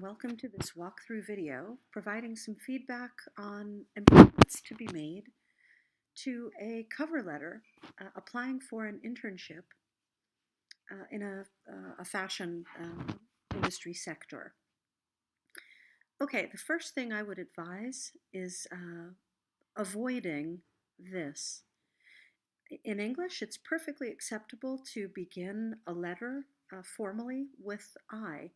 welcome to this walkthrough video providing some feedback on improvements to be made to a cover letter applying for an internship in a fashion industry sector. Okay, the first thing I would advise is avoiding this. In English, it's perfectly acceptable to begin a letter formally with I.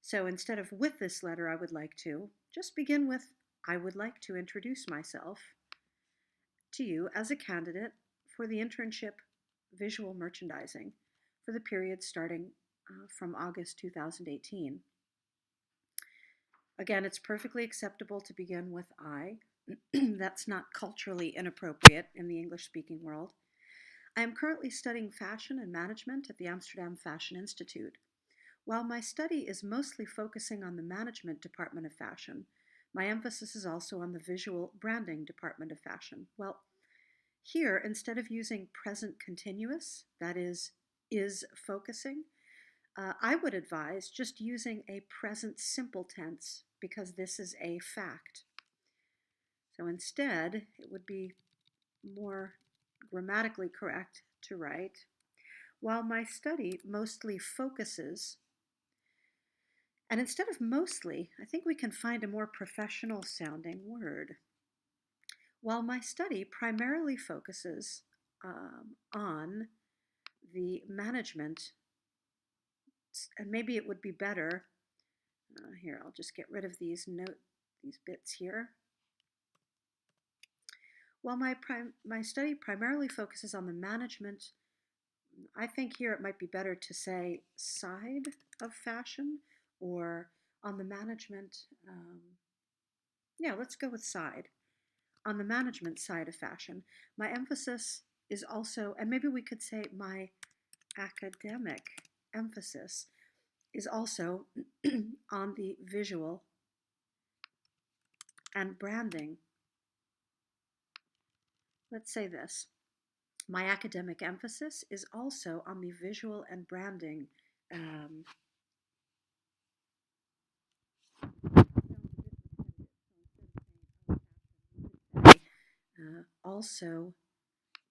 So instead of with this letter, I would like to, just begin with I would like to introduce myself to you as a candidate for the internship visual merchandising for the period starting from August 2018. Again, it's perfectly acceptable to begin with I. That's not culturally inappropriate in the English-speaking world. I am currently studying fashion and management at the Amsterdam Fashion Institute. While my study is mostly focusing on the management department of fashion, my emphasis is also on the visual branding department of fashion. Well, here, instead of using present continuous, that is focusing, I would advise just using a present simple tense because this is a fact. So instead, it would be more grammatically correct to write, while my study mostly focuses. And instead of mostly, I think we can find a more professional sounding word. While my study primarily focuses on the management, and maybe it would be better, here, I'll just get rid of these bits here. While my study primarily focuses on the management, I think here it might be better to say side of fashion or on the management. Yeah, let's go with side. On the management side of fashion, my emphasis is also, and maybe we could say my academic emphasis is also on the visual and branding. Let's say this. My academic emphasis is also on the visual and branding also,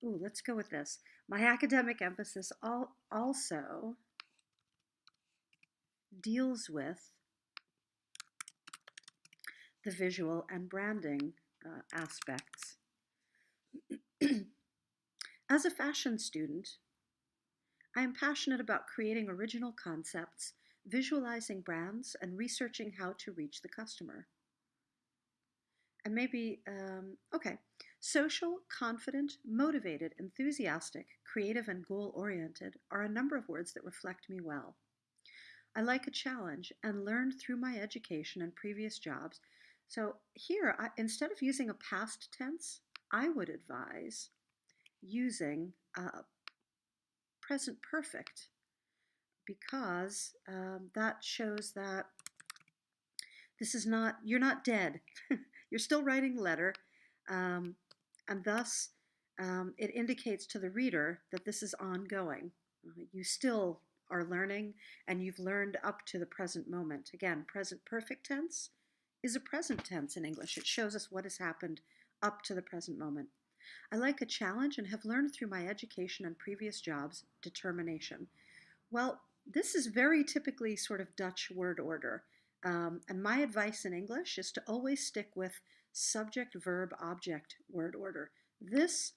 let's go with this. My academic emphasis also deals with the visual and branding aspects. As a fashion student, I am passionate about creating original concepts, visualizing brands, and researching how to reach the customer. And maybe, okay, social, confident, motivated, enthusiastic, creative, and goal-oriented are a number of words that reflect me well. I like a challenge and learned through my education and previous jobs. So here, instead of using a past tense, I would advise using present perfect because that shows that this is not, you're not dead. You're still writing the letter, and thus it indicates to the reader that this is ongoing. You still are learning, and you've learned up to the present moment. Again, present perfect tense is a present tense in English. It shows us what has happened up to the present moment. I like a challenge and have learned through my education and previous jobs determination. Well, this is very typically sort of Dutch word order. And my advice in English is to always stick with subject, verb, object word order. This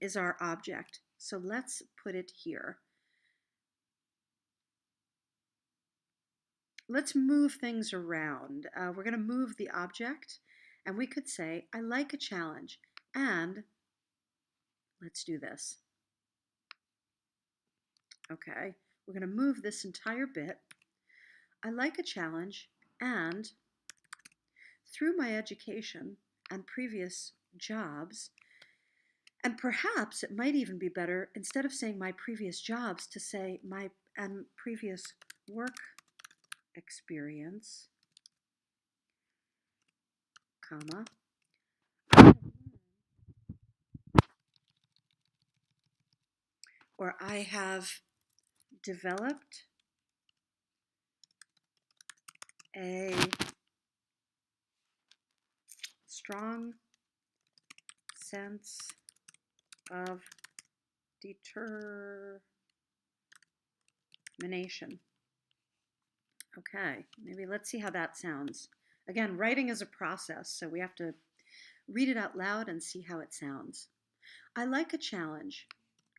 is our object, so let's put it here. Let's move things around. We're going to move the object, and we could say, I like a challenge, and let's do this. Okay, we're going to move this entire bit. I like a challenge, and through my education and previous jobs, and perhaps it might even be better, instead of saying my previous jobs, to say my previous work experience, comma, or I have developed a strong sense of determination. Okay, maybe let's see how that sounds. Again, writing is a process, so we have to read it out loud and see how it sounds. I like a challenge,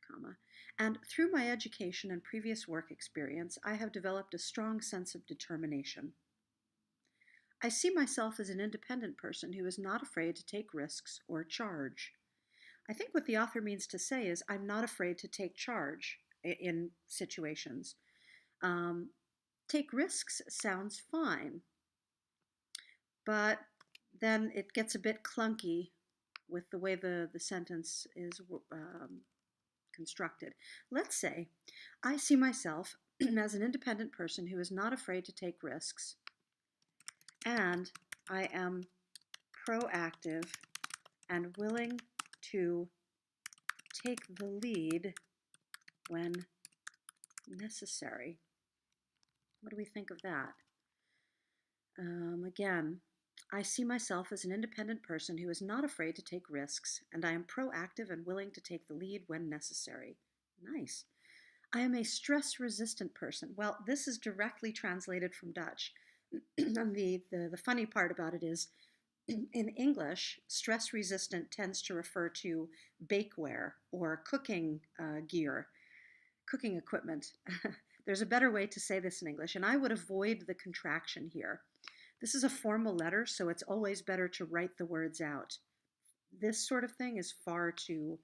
comma, and through my education and previous work experience, I have developed a strong sense of determination. I see myself as an independent person who is not afraid to take risks or charge. I think what the author means to say is I'm not afraid to take charge in situations. Um, Take risks sounds fine, but then it gets a bit clunky with the way the sentence is constructed. Let's say, I see myself as an independent person who is not afraid to take risks, and I am proactive and willing to take the lead when necessary. What do we think of that? Again, I see myself as an independent person who is not afraid to take risks, and I am proactive and willing to take the lead when necessary. Nice. I am a stress resistant person. Well, this is directly translated from Dutch. And the funny part about it is in English, stress resistant tends to refer to bakeware or cooking gear, cooking equipment. There's a better way to say this in English, and I would avoid the contraction here. This is a formal letter, so it's always better to write the words out. This sort of thing is far too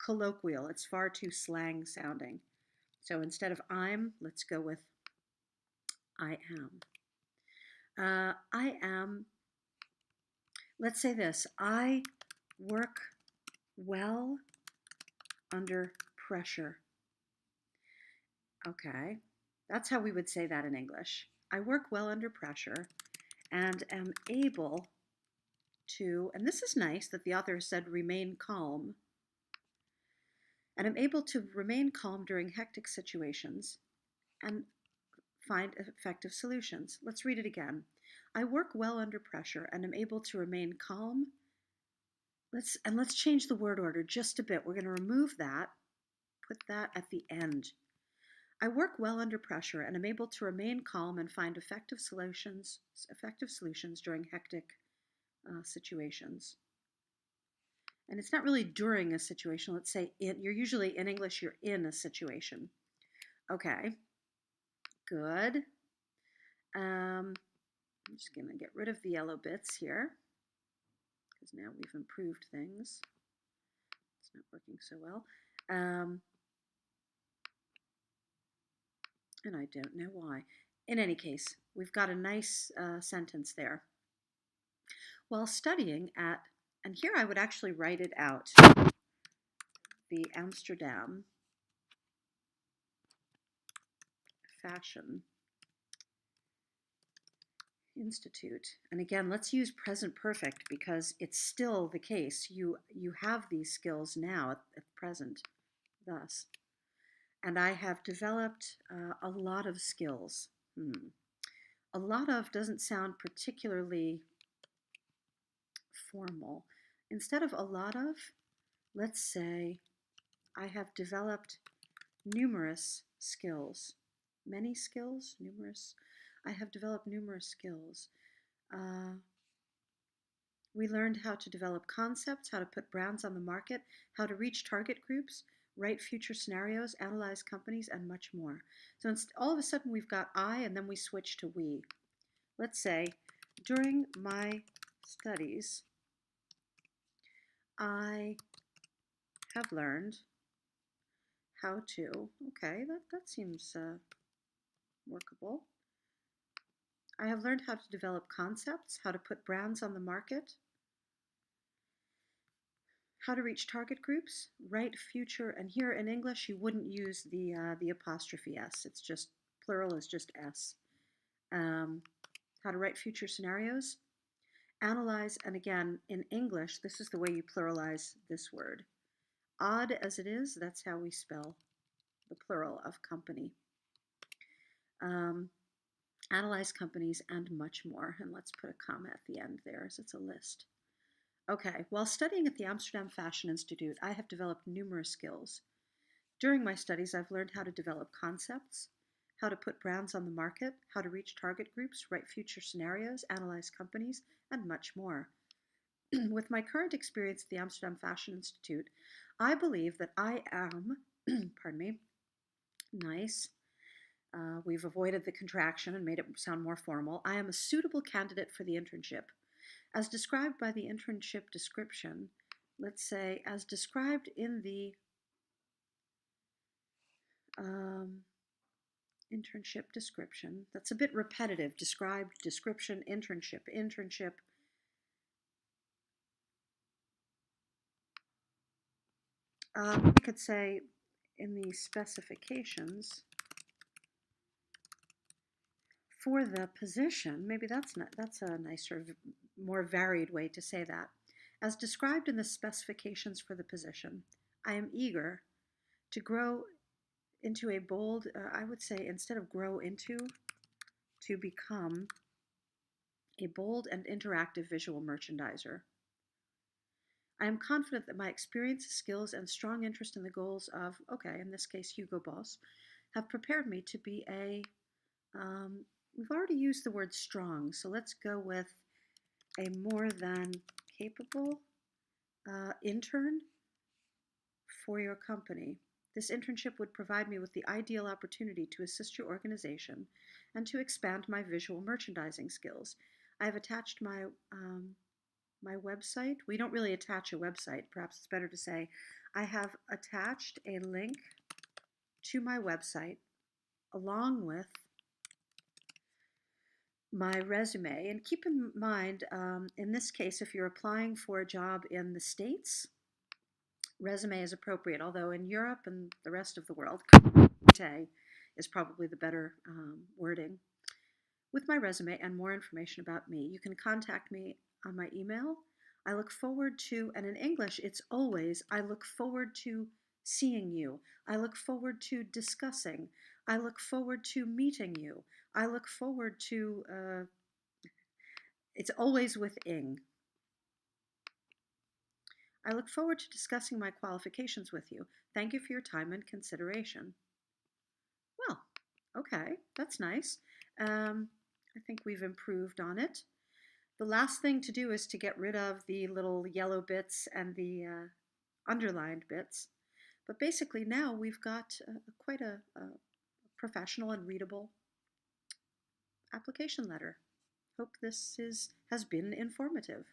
colloquial, it's far too slang sounding. So instead of I'm, let's go with I am. I am, let's say this, I work well under pressure. Okay, that's how we would say that in English. I work well under pressure and am able to, and this is nice that the author said remain calm, and I'm able to remain calm during hectic situations and find effective solutions. Let's read it again. I work well under pressure and am able to remain calm. Let's change the word order just a bit. We're going to remove that, put that at the end. I work well under pressure and am able to remain calm and find effective solutions during hectic situations. And it's not really during a situation. Let's say you're usually in English, you're in a situation. Okay, good. I'm just going to get rid of the yellow bits here because now we've improved things. It's not working so well. And I don't know why. In any case, we've got a nice sentence there. While studying at, and here I would actually write it out, the Amsterdam Fashion Institute. And again, let's use present perfect because it's still the case. You have these skills now at present, thus. And I have developed a lot of skills. A lot of doesn't sound particularly formal. Instead of a lot of, let's say I have developed numerous skills. Many skills? Numerous? I have developed numerous skills. We learned how to develop concepts, how to put brands on the market, how to reach target groups, write future scenarios, analyze companies, and much more. So all of a sudden we've got I and then we switch to we. Let's say, during my studies, I have learned how to, okay, that seems workable. I have learned how to develop concepts, how to put brands on the market, how to reach target groups, write future, and here in English you wouldn't use the apostrophe S. It's just, plural is just S. How to write future scenarios, analyze, and again, in English, this is the way you pluralize this word. Odd as it is, that's how we spell the plural of company. analyze companies, and much more. And let's put a comma at the end there as it's a list. Okay, while studying at the Amsterdam Fashion Institute, I have developed numerous skills. During my studies, I've learned how to develop concepts, how to put brands on the market, how to reach target groups, write future scenarios, analyze companies, and much more. With my current experience at the Amsterdam Fashion Institute, I believe that I am, pardon me, nice. We've avoided the contraction and made it sound more formal. I am a suitable candidate for the internship. As described by the internship description, let's say, as described in the um, internship description, that's a bit repetitive. Described, description, internship, internship. I could say in the specifications for the position, maybe that's a nicer, more varied way to say that. As described in the specifications for the position, I am eager to grow into a bold, I would say instead of grow into, to become a bold and interactive visual merchandiser. I am confident that my experience, skills, and strong interest in the goals of, okay, in this case, Hugo Boss, have prepared me to be um, we've already used the word strong, so let's go with a more than capable intern for your company. This internship would provide me with the ideal opportunity to assist your organization and to expand my visual merchandising skills. I have attached my website. We don't really attach a website. Perhaps it's better to say I have attached a link to my website along with my resume. And keep in mind, in this case, if you're applying for a job in the States, resume is appropriate, although in Europe and the rest of the world, is probably the better wording. With my resume and more information about me, you can contact me on my email. I look forward to, and in English, it's always, I look forward to seeing you. I look forward to discussing. I look forward to meeting you. I look forward to, it's always with ing. I look forward to discussing my qualifications with you. Thank you for your time and consideration. Well, okay, that's nice. I think we've improved on it. The last thing to do is to get rid of the little yellow bits and the underlined bits. But basically now we've got quite a professional and readable application letter. Hope this has been informative.